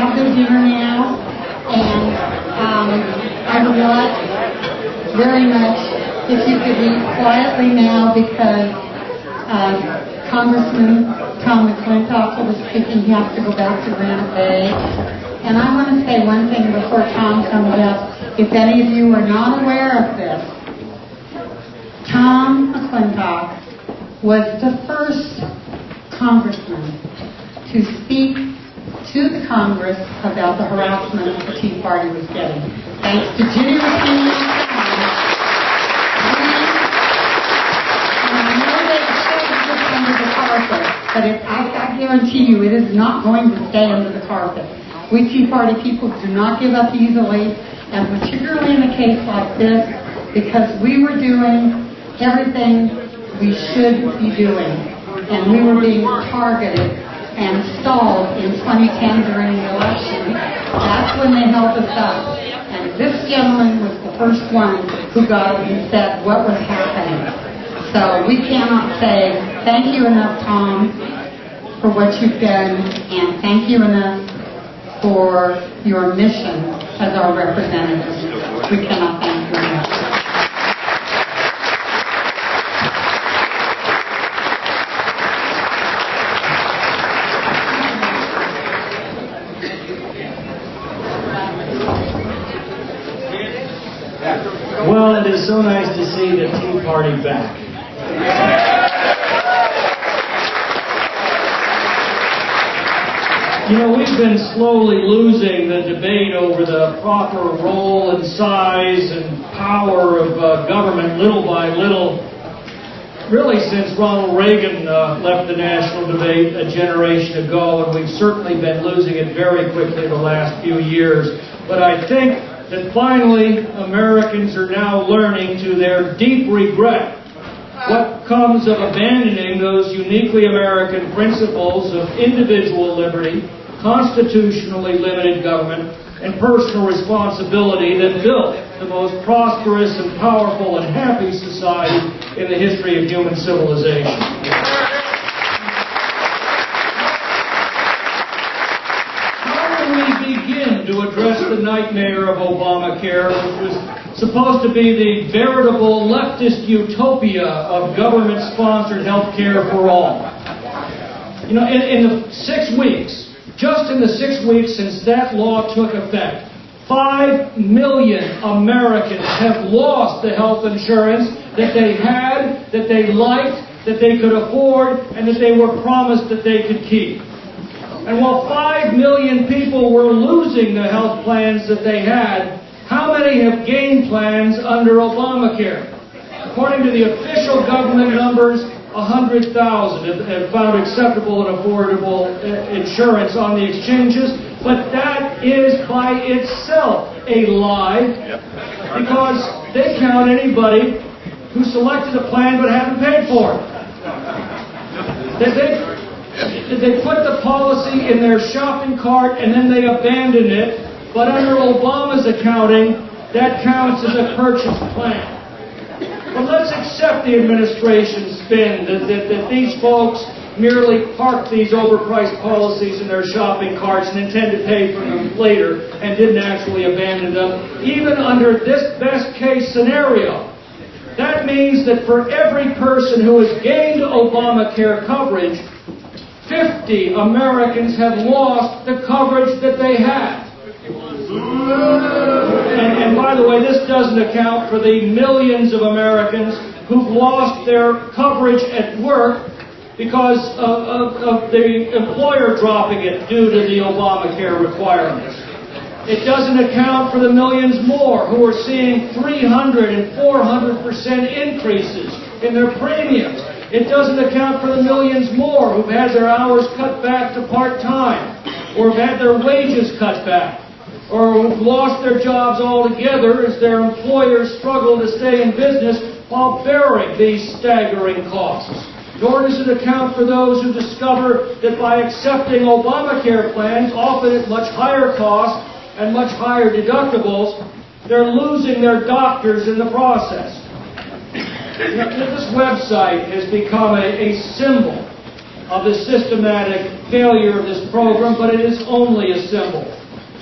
have their dinner now, and I would like very much if you could leave quietly now, because Congressman Tom McClintock will be speaking. He has to go back to Granite Bay. And I want to say one thing before Tom comes up. If any of you are not aware of this, Tom McClintock was the first congressman to speak to the Congress about the harassment the Tea Party was getting. Thanks to Jimmy McCain. And I know they shoved this under the carpet, but I guarantee you it is not going to stay under the carpet. We Tea Party people do not give up easily, and particularly in a case like this, because we were doing everything we should be doing, and we were being targeted and stalled in 2010 during the election. That's when they held us up. And this gentleman was the first one who got up and said what was happening. So we cannot say thank you enough, Tom, for what you've done, and thank you enough for your mission as our representatives. We cannot thank you enough. Well, it is so nice to see the Tea Party back. You know, we've been slowly losing the debate over the proper role and size and power of government little by little, really since Ronald Reagan left the national debate a generation ago, and we've certainly been losing it very quickly the last few years. But I think that finally Americans are now learning to their deep regret what comes of abandoning those uniquely American principles of individual liberty, constitutionally limited government, and personal responsibility that built the most prosperous and powerful and happy society in the history of human civilization. Begin to address the nightmare of Obamacare, which was supposed to be the veritable leftist utopia of government-sponsored health care for all. You know, in the 6 weeks, just in the 6 weeks since that law took effect, 5 million Americans have lost the health insurance that they had, that they liked, that they could afford, and that they were promised that they could keep. And while 5 million people were losing the health plans that they had, how many have gained plans under Obamacare? According to the official government numbers, 100,000 have found acceptable and affordable insurance on the exchanges, but that is by itself a lie, because they count anybody who selected a plan but haven't paid for it. They put the policy in their shopping cart and then they abandon it, but under Obama's accounting, that counts as a purchased plan. But let's accept the administration's spin that these folks merely parked these overpriced policies in their shopping carts and intend to pay for them later and didn't actually abandon them. Even under this best case scenario, that means that for every person who has gained Obamacare coverage, 50 Americans have lost the coverage that they had. And by the way, this doesn't account for the millions of Americans who've lost their coverage at work because of the employer dropping it due to the Obamacare requirements. It doesn't account for the millions more who are seeing 300 and 400% increases in their premiums. It doesn't account for the millions more who've had their hours cut back to part-time, or have had their wages cut back, or who've lost their jobs altogether as their employers struggle to stay in business while bearing these staggering costs. Nor does it account for those who discover that by accepting Obamacare plans, often at much higher cost and much higher deductibles, they're losing their doctors in the process. This website has become a symbol of the systematic failure of this program, but it is only a symbol.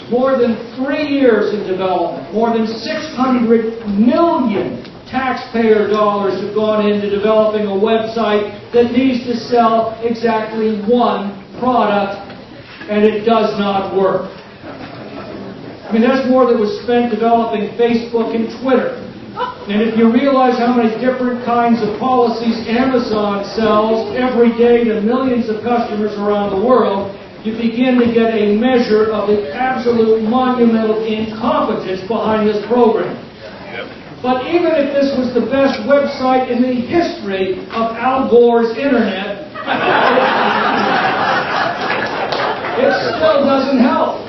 More than 3 years in development, more than 600 million taxpayer dollars have gone into developing a website that needs to sell exactly one product, and it does not work. I mean, that's more than was spent developing Facebook and Twitter. And if you realize how many different kinds of policies Amazon sells every day to millions of customers around the world, you begin to get a measure of the absolute monumental incompetence behind this program. But even if this was the best website in the history of Al Gore's internet, it still doesn't help.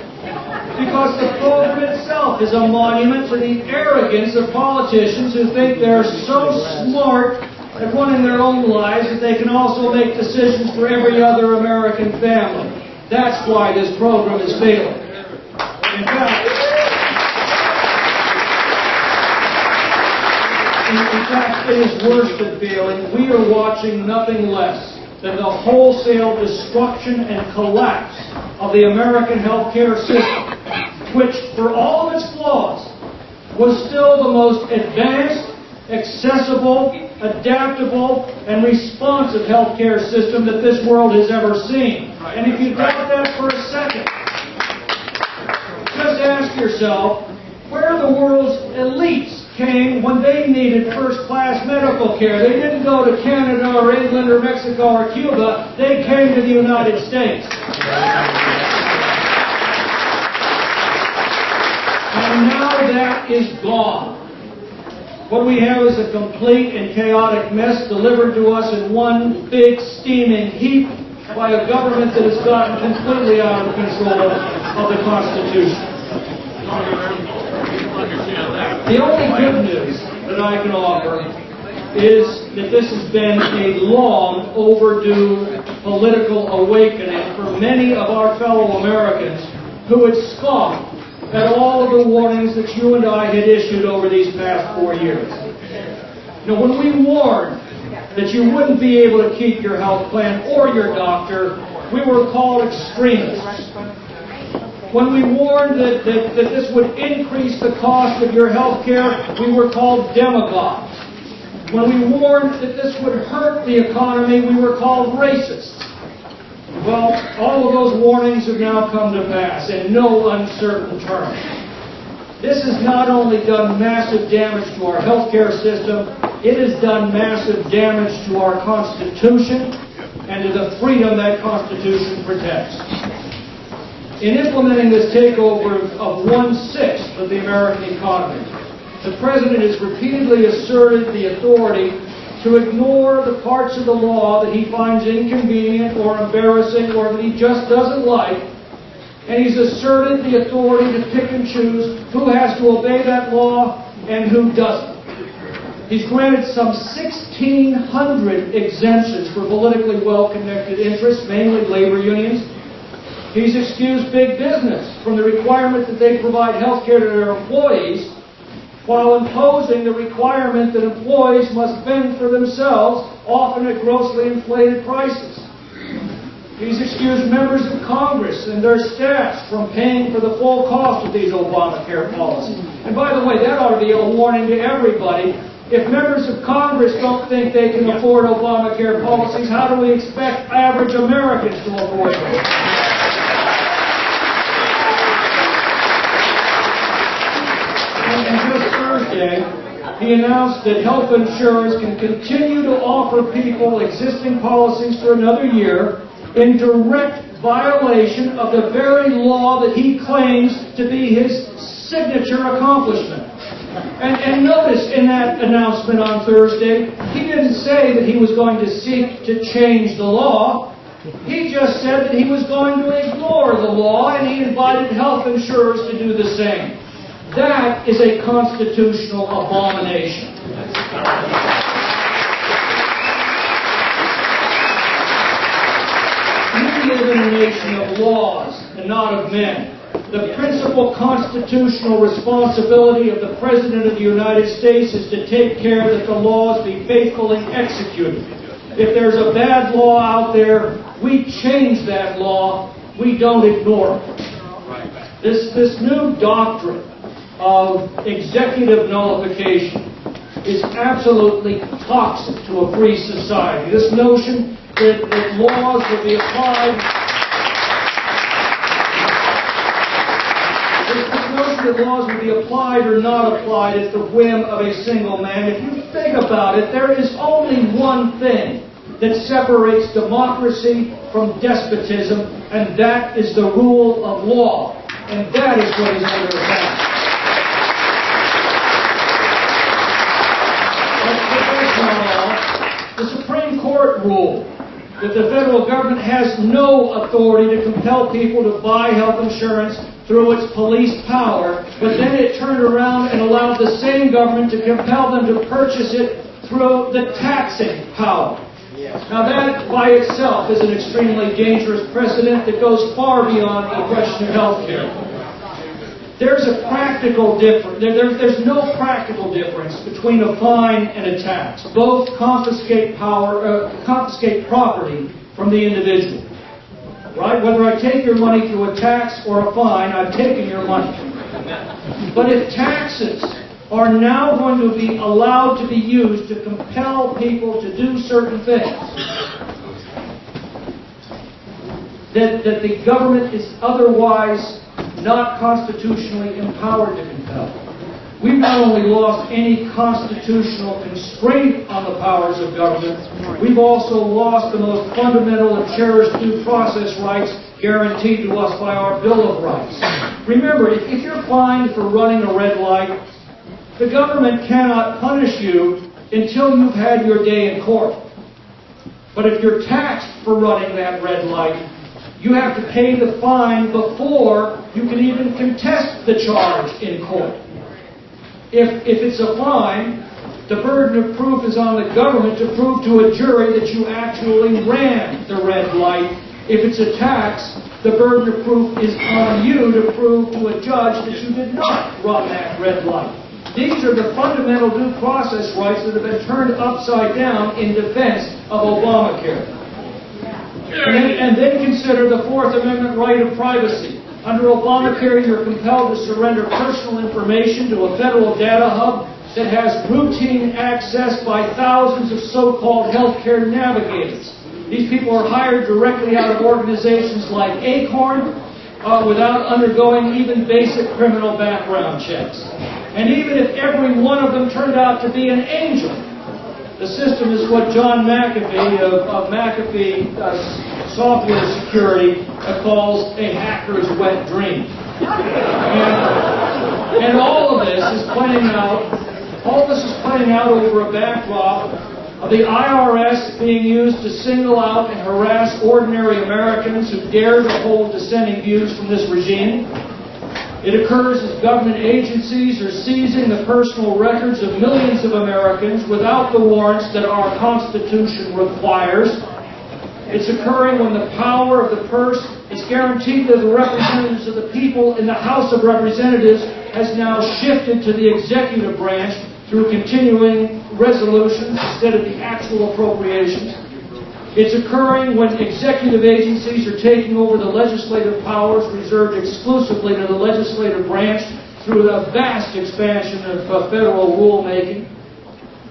Because the program itself is a monument to the arrogance of politicians who think they're so smart at running their own lives that they can also make decisions for every other American family. That's why this program is failing. In fact, it is worse than failing. We are watching nothing less than the wholesale destruction and collapse of the American healthcare system, which, for all of its flaws, was still the most advanced, accessible, adaptable, and responsive healthcare system that this world has ever seen. And if you doubt that for a second, just ask yourself where the world's elites came when they needed first-class medical care. They didn't go to Canada or England or Mexico or Cuba. They came to the United States. And now that is gone. What we have is a complete and chaotic mess delivered to us in one big steaming heap by a government that has gotten completely out of control of the Constitution. The only good news that I can offer is that this has been a long overdue political awakening for many of our fellow Americans who had scoffed at all of the warnings that you and I had issued over these past 4 years. Now, when we warned that you wouldn't be able to keep your health plan or your doctor, we were called extremists. When we warned that this would increase the cost of your health care, we were called demagogues. When we warned that this would hurt the economy, we were called racists. Well, all of those warnings have now come to pass in no uncertain terms. This has not only done massive damage to our healthcare system, it has done massive damage to our Constitution and to the freedom that Constitution protects. In implementing this takeover of 1/6 of the American economy, the President has repeatedly asserted the authority to ignore the parts of the law that he finds inconvenient or embarrassing or that he just doesn't like, and he's asserted the authority to pick and choose who has to obey that law and who doesn't. He's granted some 1,600 exemptions for politically well-connected interests, mainly labor unions. He's excused big business from the requirement that they provide health care to their employees, while imposing the requirement that employees must fend for themselves, often at grossly inflated prices. He's excused members of Congress and their staffs from paying for the full cost of these ObamaCare policies. And by the way, that ought to be a warning to everybody. If members of Congress don't think they can afford ObamaCare policies, how do we expect average Americans to afford them? And just Thursday, he announced that health insurers can continue to offer people existing policies for another year in direct violation of the very law that he claims to be his signature accomplishment. And notice in that announcement on Thursday, he didn't say that he was going to seek to change the law. He just said that he was going to ignore the law, and he invited health insurers to do the same. That is a constitutional abomination. We live in a nation of laws and not of men. The principal constitutional responsibility of the President of the United States is to take care that the laws be faithfully executed. If there's a bad law out there, We change that law. We don't ignore it. This new doctrine of executive nullification is absolutely toxic to a free society. This notion that laws will be applied, or not applied at the whim of a single man. If you think about it, there is only one thing that separates democracy from despotism, and that is the rule of law. And that is what is under attack. The Supreme Court ruled that the federal government has no authority to compel people to buy health insurance through its police power, but then it turned around and allowed the same government to compel them to purchase it through the taxing power. Now that by itself is an extremely dangerous precedent that goes far beyond the question of health care. There's a practical difference. There's no practical difference between a fine and a tax. Both confiscate property from the individual. Right? Whether I take your money through a tax or a fine, I've taken your money. But if taxes are now going to be allowed to be used to compel people to do certain things that the government is otherwise not constitutionally empowered to compel, we've not only lost any constitutional constraint on the powers of government, we've also lost the most fundamental and cherished due process rights guaranteed to us by our Bill of Rights. Remember, if you're fined for running a red light, the government cannot punish you until you've had your day in court. But if you're taxed for running that red light, you have to pay the fine before you can even contest the charge in court. If it's a fine, the burden of proof is on the government to prove to a jury that you actually ran the red light. If it's a tax, the burden of proof is on you to prove to a judge that you did not run that red light. These are the fundamental due process rights that have been turned upside down in defense of Obamacare. And then consider the Fourth Amendment right of privacy. Under Obamacare, you're compelled to surrender personal information to a federal data hub that has routine access by thousands of so-called healthcare navigators. These people are hired directly out of organizations like Acorn without undergoing even basic criminal background checks. And even if every one of them turned out to be an angel, the system is what John McAfee of McAfee Software Security calls a hacker's wet dream. And all of this is playing out over a backdrop of the IRS being used to single out and harass ordinary Americans who dare to hold dissenting views from this regime. It occurs as government agencies are seizing the personal records of millions of Americans without the warrants that our Constitution requires. It's occurring when the power of the purse is guaranteed to the representatives of the people in the House of Representatives has now shifted to the executive branch through continuing resolutions instead of the actual appropriations. It's occurring when executive agencies are taking over the legislative powers reserved exclusively to the legislative branch through the vast expansion of federal rulemaking.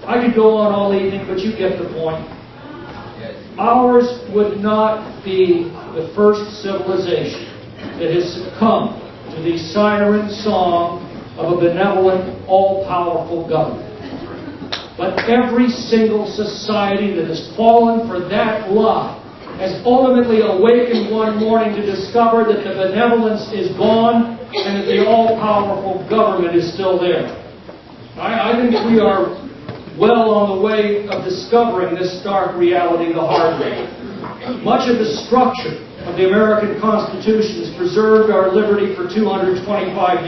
I could go on all evening, but you get the point. Ours would not be the first civilization that has succumbed to the siren song of a benevolent, all-powerful government. But every single society that has fallen for that lie has ultimately awakened one morning to discover that the benevolence is gone and that the all-powerful government is still there. I think we are well on the way of discovering this stark reality the hard way. Much of the structure of the American Constitution has preserved our liberty for 225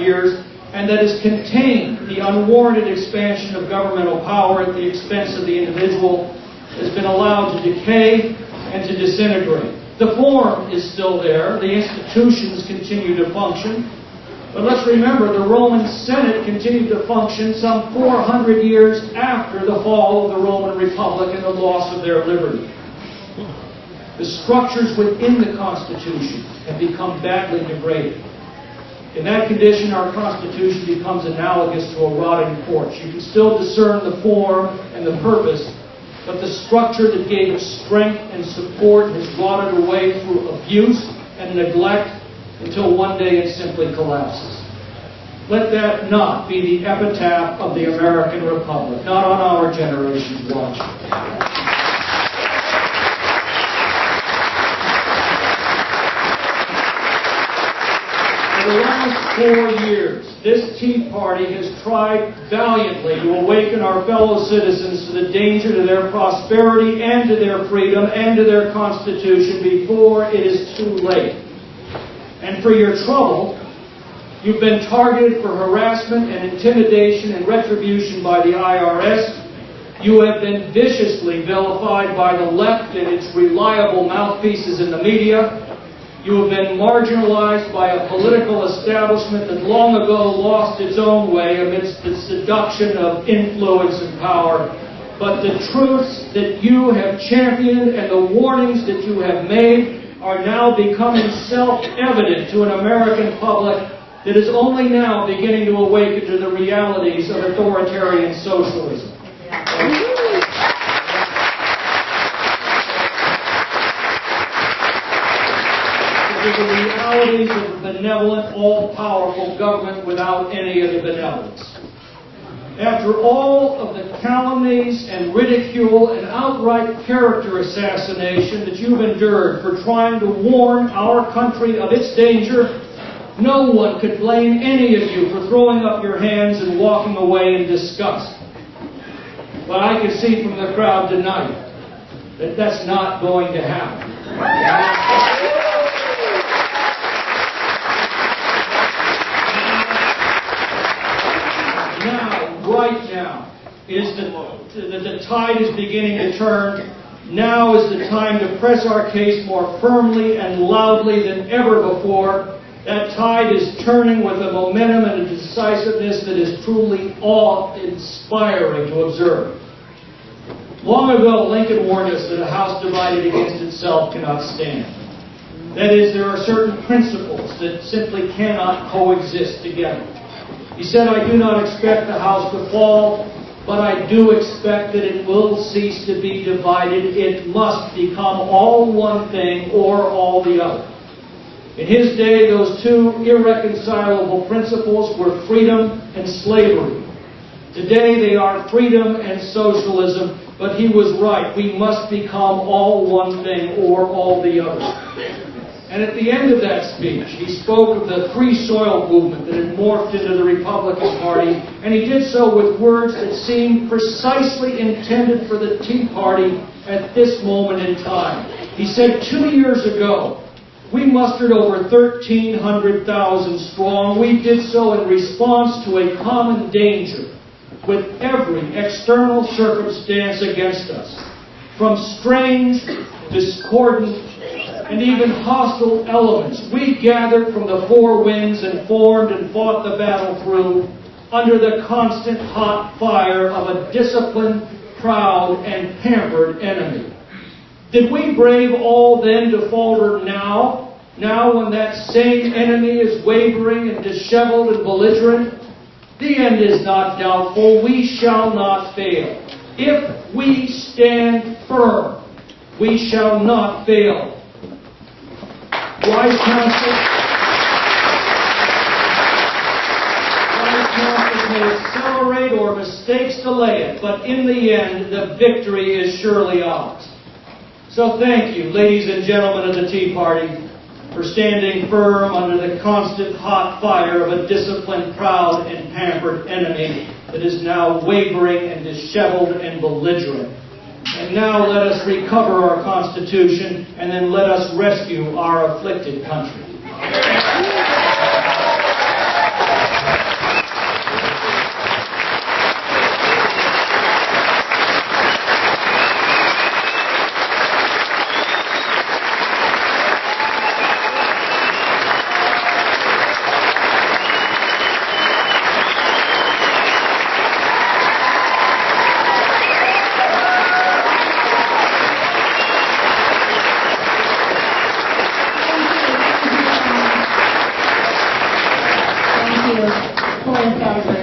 years, and that has contained the unwarranted expansion of governmental power at the expense of the individual, has been allowed to decay and to disintegrate. The form is still there. The institutions continue to function. But let's remember, the Roman Senate continued to function some 400 years after the fall of the Roman Republic and the loss of their liberty. The structures within the Constitution have become badly degraded. In that condition, our Constitution becomes analogous to a rotting corpse. You can still discern the form and the purpose, but the structure that gave it strength and support has rotted away through abuse and neglect until one day it simply collapses. Let that not be the epitaph of the American Republic, not on our generation's watch. For the last 4 years, this Tea Party has tried valiantly to awaken our fellow citizens to the danger to their prosperity and to their freedom and to their Constitution before it is too late. And for your trouble, you've been targeted for harassment and intimidation and retribution by the IRS. You have been viciously vilified by the left and its reliable mouthpieces in the media. You have been marginalized by a political establishment that long ago lost its own way amidst the seduction of influence and power. But the truths that you have championed and the warnings that you have made are now becoming self-evident to an American public that is only now beginning to awaken to the realities of authoritarian socialism. To the realities of a benevolent, all-powerful government without any of the benevolence. After all of the calumnies and ridicule and outright character assassination that you've endured for trying to warn our country of its danger, no one could blame any of you for throwing up your hands and walking away in disgust. But I can see from the crowd tonight that that's not going to happen. Right now, is the tide is beginning to turn. Now is the time to press our case more firmly and loudly than ever before. That tide is turning with a momentum and a decisiveness that is truly awe-inspiring to observe. Long ago, Lincoln warned us that a house divided against itself cannot stand. That is, there are certain principles that simply cannot coexist together. He said, I do not expect the house to fall, but I do expect that it will cease to be divided. It must become all one thing or all the other. In his day, those two irreconcilable principles were freedom and slavery. Today, they are freedom and socialism, but he was right. We must become all one thing or all the other. And at the end of that speech, he spoke of the free soil movement that had morphed into the Republican Party, and he did so with words that seemed precisely intended for the Tea Party at this moment in time. He said 2 years ago, we mustered over 1,300,000 strong. We did so in response to a common danger with every external circumstance against us, from strange, discordant, and even hostile elements. We gathered from the four winds and formed and fought the battle through under the constant hot fire of a disciplined, proud, and pampered enemy. Did we brave all then to falter now? Now when that same enemy is wavering and disheveled and belligerent? The end is not doubtful. We shall not fail. If we stand firm, we shall not fail. Wise counsel may accelerate or mistakes delay it, but in the end, the victory is surely ours. So thank you, ladies and gentlemen of the Tea Party, for standing firm under the constant hot fire of a disciplined, proud, and pampered enemy that is now wavering and disheveled and belligerent. And now let us recover our Constitution, and then let us rescue our afflicted country. Yes, I agree.